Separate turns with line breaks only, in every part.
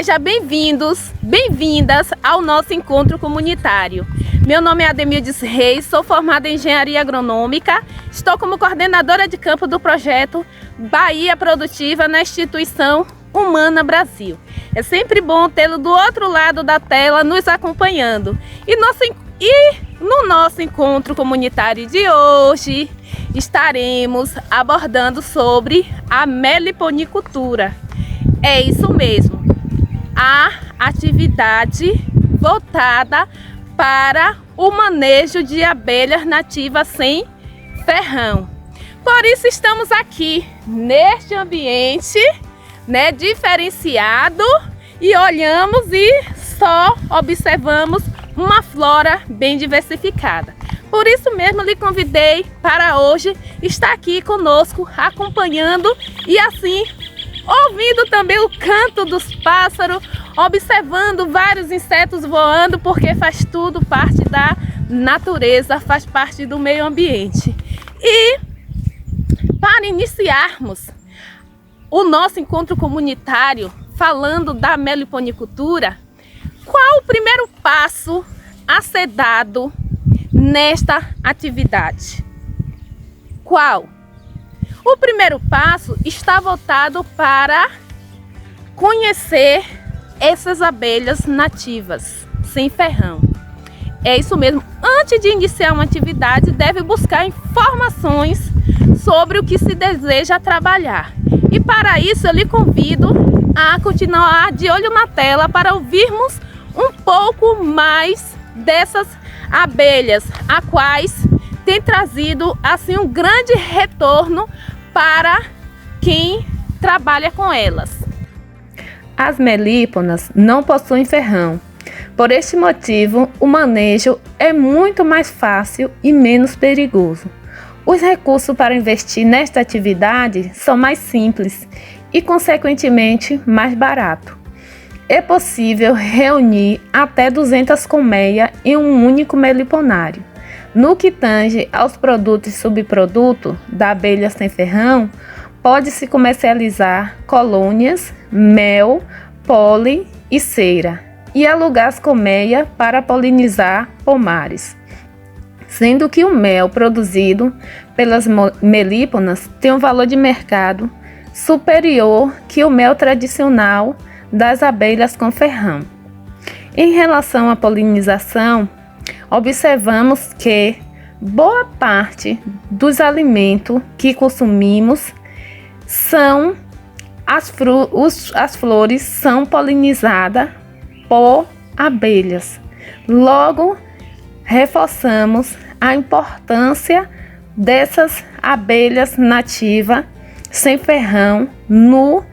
Sejam bem-vindos, bem-vindas ao nosso encontro comunitário. Meu nome é Ademildes Reis, sou formada em Engenharia Agronômica, estou como coordenadora de campo do projeto Bahia Produtiva na Instituição Humana Brasil. É sempre bom tê-lo do outro lado da tela nos acompanhando. E no nosso encontro comunitário de hoje, estaremos abordando sobre a meliponicultura. É isso mesmo, a atividade voltada para o manejo de abelhas nativas sem ferrão. Por isso estamos aqui neste ambiente, diferenciado, e olhamos e só observamos uma flora bem diversificada. Por isso mesmo lhe convidei para hoje estar aqui conosco, acompanhando e assim ouvindo também o canto dos pássaros, observando vários insetos voando, porque faz tudo parte da natureza, faz parte do meio ambiente. E para iniciarmos o nosso encontro comunitário falando da meliponicultura, qual o primeiro passo a ser dado nesta atividade? Qual? O primeiro passo está voltado para conhecer essas abelhas nativas sem ferrão. É isso mesmo. Antes de iniciar uma atividade, deve buscar informações sobre o que se deseja trabalhar. E para isso eu lhe convido a continuar de olho na tela para ouvirmos um pouco mais dessas abelhas, a quais tem trazido assim um grande retorno para quem trabalha com elas. As melíponas não possuem ferrão. Por este motivo, o manejo é muito mais fácil e menos perigoso. Os recursos para investir nesta atividade são mais simples e, consequentemente, mais barato. É possível reunir até 200 colmeias em um único meliponário. No que tange aos produtos e subprodutos da abelha sem ferrão, pode-se comercializar colônias, mel, pólen e cera, e alugar as colmeias para polinizar pomares. Sendo que o mel produzido pelas melíponas tem um valor de mercado superior que o mel tradicional das abelhas com ferrão. Em relação à polinização, observamos que boa parte dos alimentos que consumimos são as flores são polinizadas por abelhas. Logo, reforçamos a importância dessas abelhas nativas sem ferrão no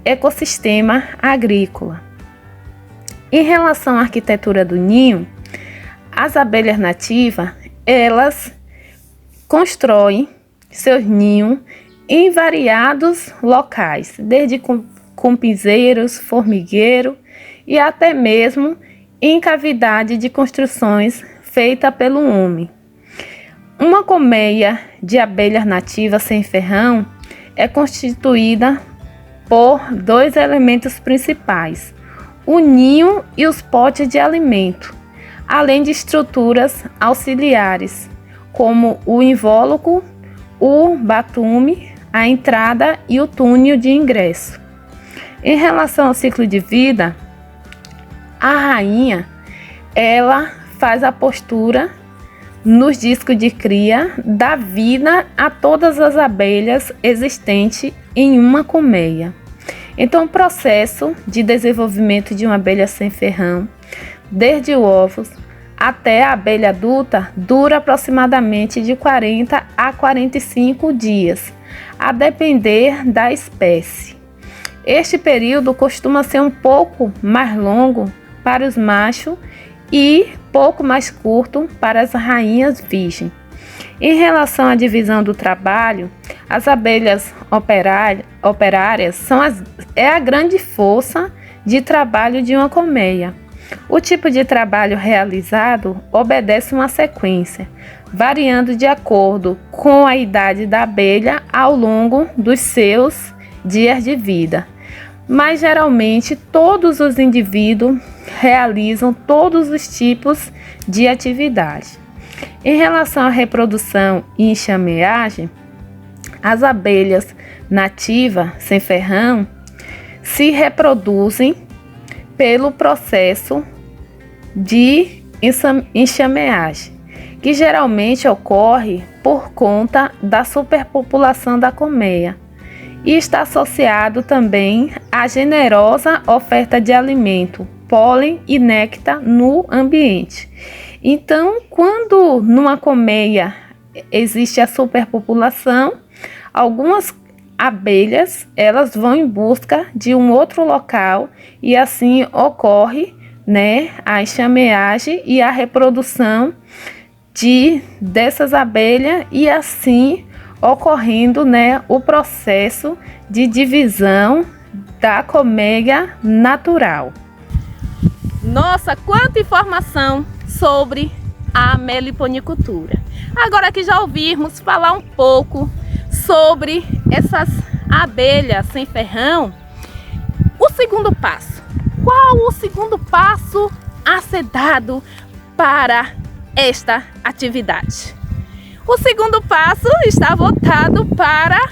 ecossistema agrícola. Em relação à arquitetura do ninho, as abelhas nativas, elas constroem seus ninhos em variados locais, desde compinzeiros, formigueiro e até mesmo em cavidade de construções feita pelo homem. Uma colmeia de abelhas nativas sem ferrão é constituída por dois elementos principais: o ninho e os potes de alimento, além de estruturas auxiliares, como o invólucro, o batume, a entrada e o túnel de ingresso. Em relação ao ciclo de vida, a rainha, ela faz a postura nos discos de cria, dá vida a todas as abelhas existentes em uma colmeia. Então, o processo de desenvolvimento de uma abelha sem ferrão, desde o ovos até a abelha adulta, dura aproximadamente de 40 a 45 dias, a depender da espécie. Este período costuma ser um pouco mais longo para os machos e pouco mais curto para as rainhas virgens. Em relação à divisão do trabalho, as abelhas operárias é a grande força de trabalho de uma colmeia. O tipo de trabalho realizado obedece uma sequência, variando de acordo com a idade da abelha ao longo dos seus dias de vida. mas geralmente todos os indivíduos realizam todos os tipos de atividade. Em relação à reprodução e enxameagem, as abelhas nativas sem ferrão se reproduzem pelo processo de enxameagem, que geralmente ocorre por conta da superpopulação da colmeia e está associado também à generosa oferta de alimento, pólen e néctar no ambiente. Então, quando numa colmeia existe a superpopulação, algumas abelhas elas vão em busca de um outro local e assim ocorre, a enxameagem e a reprodução dessas abelhas e assim ocorrendo, o processo de divisão da colmeia natural. Nossa, quanta informação sobre a meliponicultura. Agora que já ouvimos falar um pouco sobre essas abelhas sem ferrão, o segundo passo. Qual o segundo passo a ser dado para esta atividade? O segundo passo está voltado para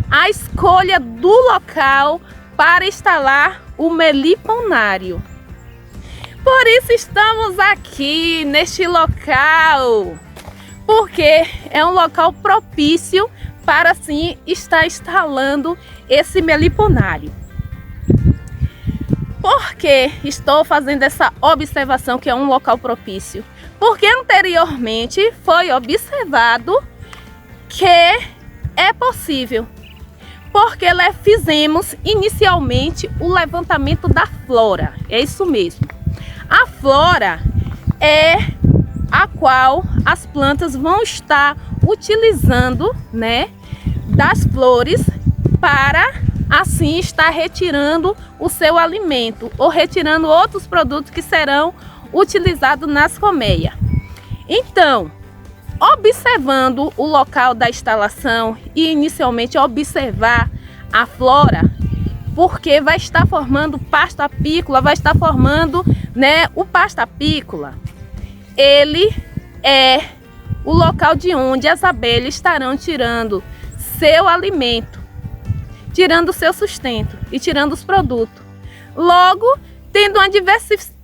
a escolha do local para instalar o meliponário. Por isso estamos aqui neste local, porque é um local propício para assim estar instalando esse meliponário. Por que estou fazendo essa observação que é um local propício? Porque anteriormente foi observado que é possível. Porque fizemos inicialmente o levantamento da flora. É isso mesmo. A flora é a qual as plantas vão estar utilizando, das flores para assim estar retirando o seu alimento ou retirando outros produtos que serão utilizados nas colmeias. Então, observando o local da instalação e inicialmente observar a flora, porque vai estar formando pasto apícola, vai estar formando, o pasto apícola. Ele é o local de onde as abelhas estarão tirando seu alimento, tirando seu sustento e tirando os produtos. Logo, tendo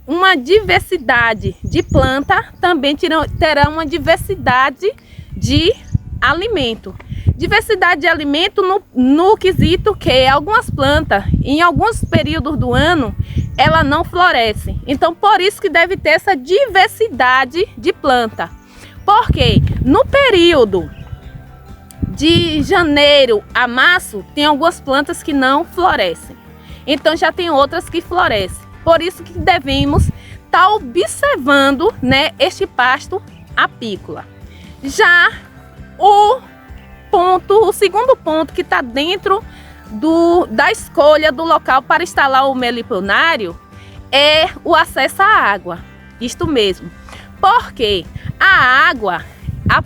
uma diversidade de planta, também terá uma diversidade de alimento. Diversidade de alimento no quesito que algumas plantas, em alguns períodos do ano, ela não floresce. Então, por isso que deve ter essa diversidade de planta. Porque no período de janeiro a março, tem algumas plantas que não florescem. Então, já tem outras que florescem. Por isso que devemos estar observando, este pasto apícola. Já o segundo ponto que está dentro da escolha do local para instalar o meliponário é o acesso à água. Isto mesmo. Porque a água,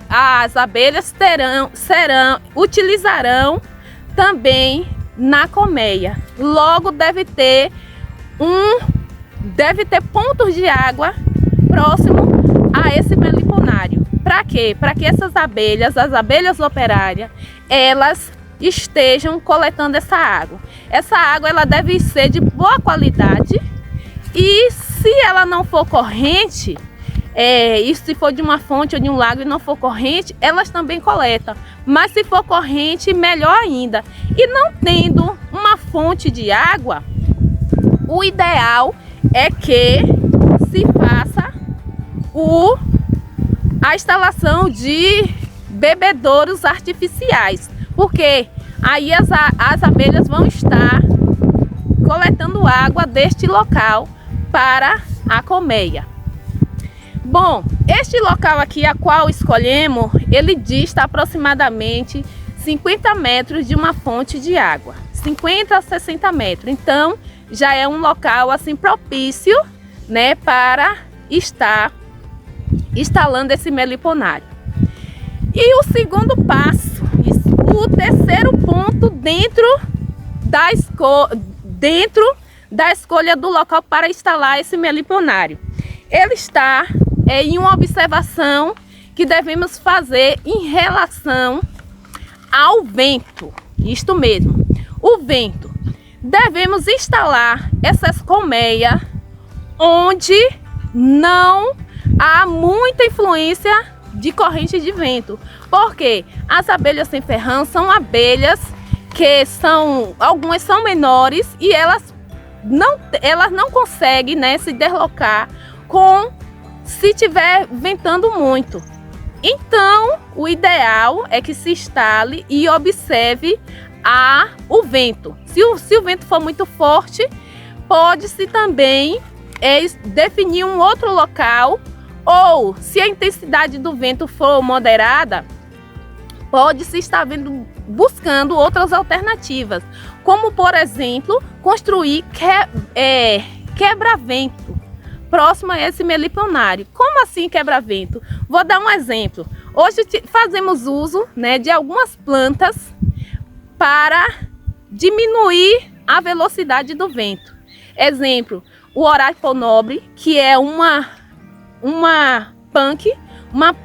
as abelhas utilizarão também na colmeia. Logo deve ter pontos de água próximo a esse meliponário. Para quê? Para que essas abelhas, as abelhas operárias, elas estejam coletando essa água. Essa água ela deve ser de boa qualidade e se ela não for corrente, e se for de uma fonte ou de um lago e não for corrente, elas também coletam. Mas se for corrente, melhor ainda. E não tendo uma fonte de água, o ideal é que se faça a instalação de bebedouros artificiais. Porque aí as abelhas vão estar coletando água deste local para a colmeia. Bom, este local aqui, a qual escolhemos, ele dista aproximadamente 50 metros de uma fonte de água. 50 a 60 metros. Então, já é um local assim propício, para estar instalando esse meliponário. E o segundo passo, o terceiro ponto dentro dentro da escolha do local para instalar esse meliponário. Ele está em uma observação que devemos fazer em relação ao vento. Isto mesmo, o vento. Devemos instalar essas colmeias onde não há muita influência de corrente de vento, porque as abelhas sem ferrão são abelhas que algumas são menores e elas não conseguem, né, se deslocar se tiver ventando muito. Então, o ideal é que se instale e observe o vento. Se o vento for muito forte, pode-se também definir um outro local, ou se a intensidade do vento for moderada, pode-se estar buscando outras alternativas, como por exemplo, construir quebra-vento próximo a esse meliponário. Como assim quebra-vento? Vou dar um exemplo. Hoje fazemos uso, né, de algumas plantas para diminuir a velocidade do vento. Exemplo, o Horácio nobre, que é uma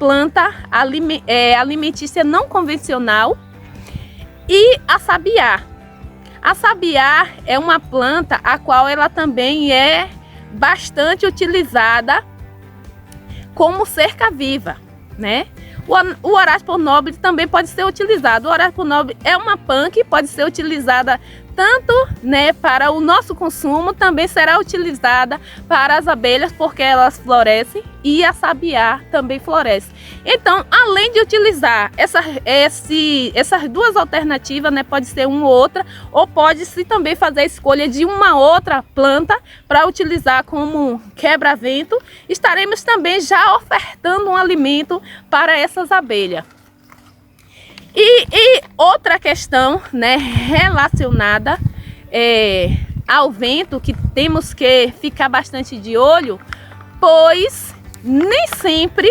planta alimentícia não convencional, e a sabiá. A sabiá é uma planta a qual ela também é bastante utilizada como cerca-viva, né? O Horácio nobre também pode ser utilizado. O Horácio nobre é uma que pode ser utilizada tanto, né, para o nosso consumo, também será utilizada para as abelhas, porque elas florescem, e a sabiá também floresce. Então, além de utilizar essas duas alternativas, né, pode ser uma ou outra, ou pode-se também fazer a escolha de uma outra planta para utilizar como quebra-vento. Estaremos também já ofertando um alimento para essas abelhas. E outra questão, né, relacionada ao vento, que temos que ficar bastante de olho, pois nem sempre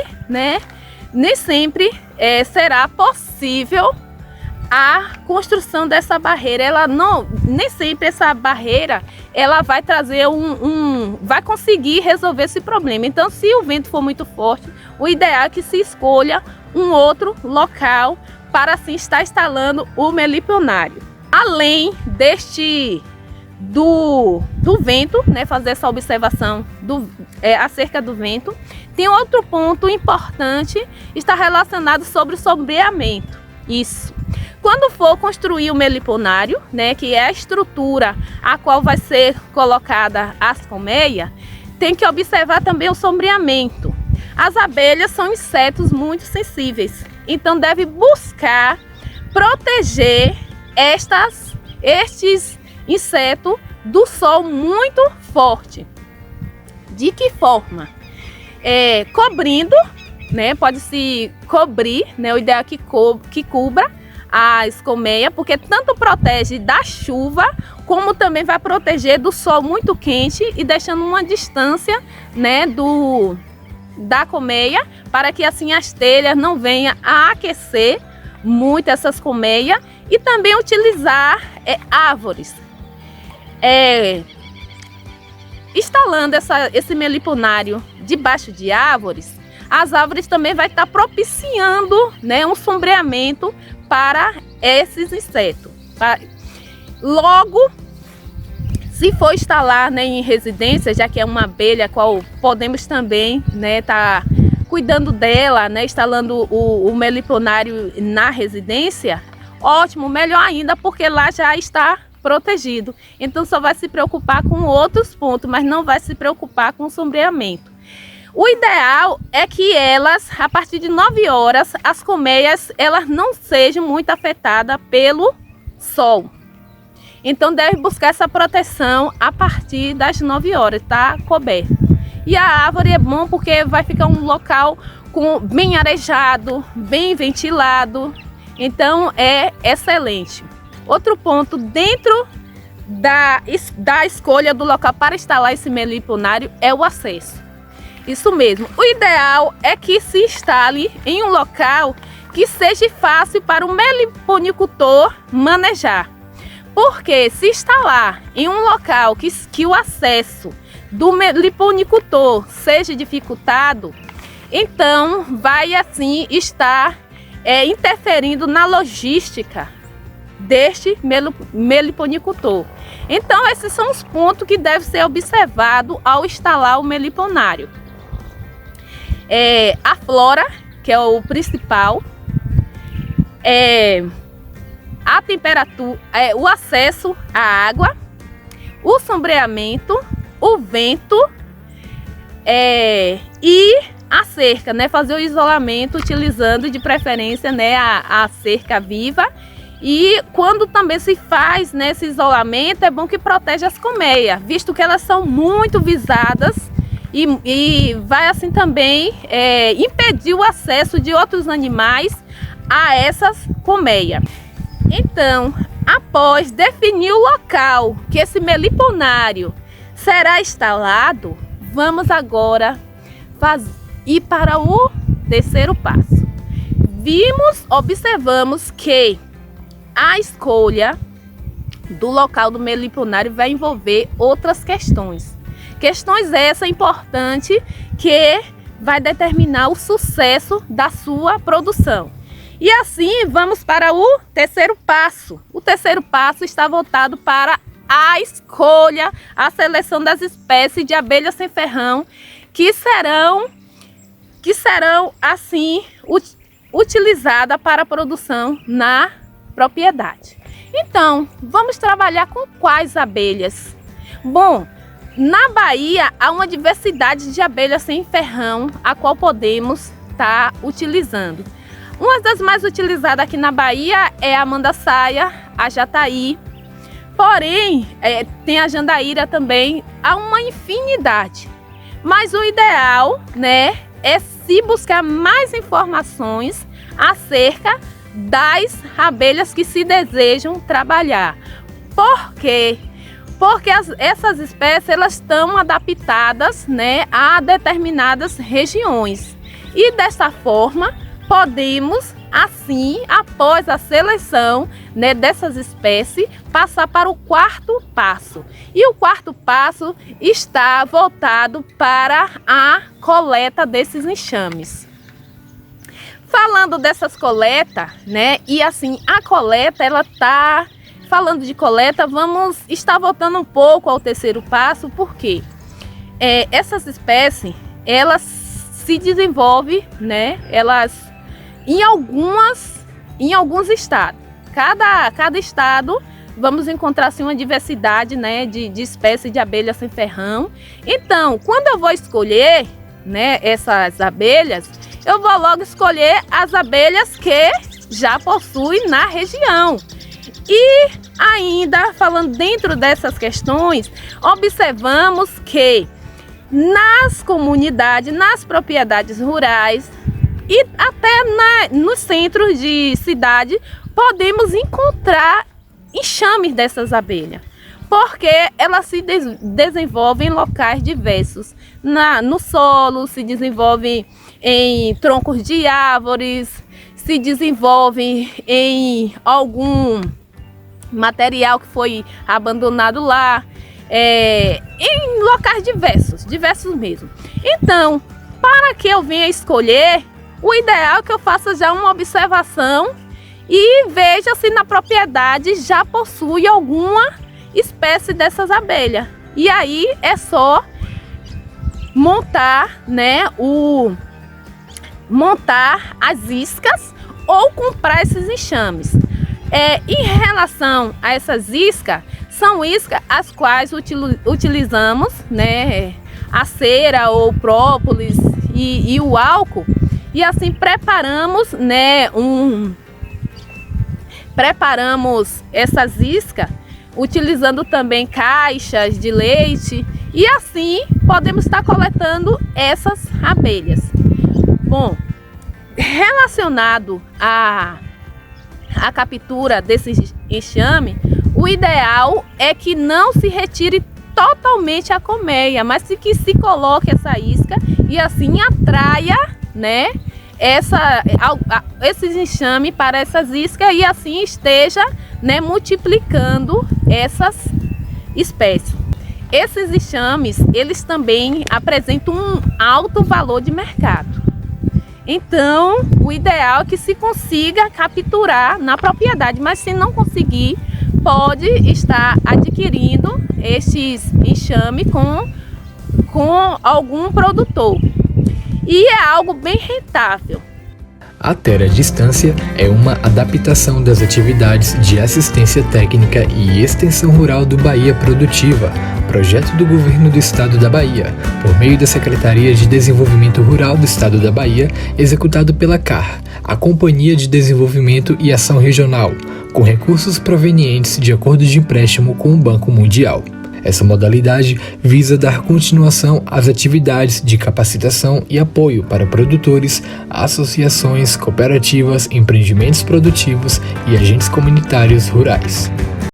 será possível a construção dessa barreira. Nem sempre essa barreira ela vai trazer vai conseguir resolver esse problema. Então, se o vento for muito forte, o ideal é que se escolha um outro local para assim estar instalando o meliponário. Além do vento, né, fazer essa observação acerca do vento, tem outro ponto importante, está relacionado sobre o sombreamento. Isso. Quando for construir o meliponário, né, que é a estrutura a qual vai ser colocada as colmeias, tem que observar também o sombreamento. As abelhas são insetos muito sensíveis, então deve buscar proteger estes insetos do sol muito forte. De que forma? Cobrindo, né? Pode-se cobrir, né? O ideal é que cubra as colmeias, porque tanto protege da chuva, como também vai proteger do sol muito quente e deixando uma distância, né, da colmeia, para que assim as telhas não venham a aquecer muito essas colmeias. E também utilizar árvores. Instalando esse meliponário debaixo de árvores, as árvores também vai estar propiciando, né, um sombreamento para esses insetos. Logo, se for instalar, né, em residência, já que é uma abelha, qual podemos também, né, tá cuidando dela, né, instalando o meliponário na residência, ótimo, melhor ainda, porque lá já está protegido. Então só vai se preocupar com outros pontos, mas não vai se preocupar com o sombreamento. O ideal é que elas, a partir de 9 horas, as colmeias, elas não sejam muito afetadas pelo sol. Então deve buscar essa proteção a partir das 9 horas, tá coberto. E a árvore é bom porque vai ficar um local bem arejado, bem ventilado. Então é excelente. Outro ponto dentro da escolha do local para instalar esse meliponário é o acesso. Isso mesmo, o ideal é que se instale em um local que seja fácil para o meliponicultor manejar. Porque se instalar em um local que o acesso do meliponicultor seja dificultado, então vai assim estar interferindo na logística deste meliponicultor. Então esses são os pontos que devem ser observados ao instalar o meliponário. A flora, que é o principal, a temperatura, o acesso à água, o sombreamento, o vento e a cerca, né? Fazer o isolamento utilizando de preferência, né, a cerca viva. E quando também se faz, né, esse isolamento, é bom que protege as colmeias, visto que elas são muito visadas e vai assim também impedir o acesso de outros animais a essas colmeias. Então, após definir o local que esse meliponário será instalado, vamos agora ir para o terceiro passo. Observamos que a escolha do local do meliponário vai envolver outras questões. Questões essas importantes que vai determinar o sucesso da sua produção. E assim vamos para o terceiro passo. O terceiro passo está voltado para a escolha, a seleção das espécies de abelha sem ferrão que serão assim utilizadas para a produção na propriedade. Então, vamos trabalhar com quais abelhas? Bom, na Bahia há uma diversidade de abelhas sem ferrão a qual podemos estar utilizando. Uma das mais utilizadas aqui na Bahia é a mandaçaia, a jataí, porém tem a jandaíra também, há uma infinidade. Mas o ideal, né, é se buscar mais informações acerca das abelhas que se desejam trabalhar. Por quê? Porque essas espécies elas estão adaptadas, né, a determinadas regiões. E dessa forma, podemos, assim, após a seleção, né, dessas espécies, passar para o quarto passo. E o quarto passo está voltado para a coleta desses enxames. Falando dessas coletas, né, e assim, a coleta, ela tá... Falando de coleta, vamos estar voltando um pouco ao terceiro passo, porque essas espécies, elas se desenvolvem, né, elas em alguns estados. Cada estado vamos encontrar assim, uma diversidade, né, de espécies de abelha sem ferrão. Então, quando eu vou escolher, né, essas abelhas, eu vou logo escolher as abelhas que já possuem na região. E ainda falando dentro dessas questões, observamos que nas comunidades, nas propriedades rurais e até nos centros de cidade, podemos encontrar enxames dessas abelhas, porque elas se desenvolvem em locais diversos. No solo, se desenvolvem em troncos de árvores, se desenvolvem em algum material que foi abandonado lá, em locais diversos mesmo. Então, para que eu venha escolher, o ideal é que eu faça já uma observação e veja se na propriedade já possui alguma espécie dessas abelhas. E aí é só montar, né, montar as iscas ou comprar esses enxames. Em relação a essas iscas, são iscas as quais utilizamos, né, a cera ou própolis e o álcool, e assim preparamos, né, preparamos essas iscas utilizando também caixas de leite, e assim podemos estar coletando essas abelhas. Bom, relacionado à captura desse enxame, o ideal é que não se retire totalmente a colmeia, mas que se coloque essa isca e assim atraia, né, esses enxames para essas iscas e assim esteja né, multiplicando essas espécies. Esses enxames, eles também apresentam um alto valor de mercado. Então, o ideal é que se consiga capturar na propriedade, mas se não conseguir, pode estar adquirindo esses enxames com algum produtor. E é algo bem rentável.
A Terra Distância é uma adaptação das atividades de assistência técnica e extensão rural do Bahia Produtiva, projeto do Governo do Estado da Bahia, por meio da Secretaria de Desenvolvimento Rural do Estado da Bahia, executado pela CAR, a Companhia de Desenvolvimento e Ação Regional, com recursos provenientes de acordos de empréstimo com o Banco Mundial. Essa modalidade visa dar continuação às atividades de capacitação e apoio para produtores, associações, cooperativas, empreendimentos produtivos e agentes comunitários rurais.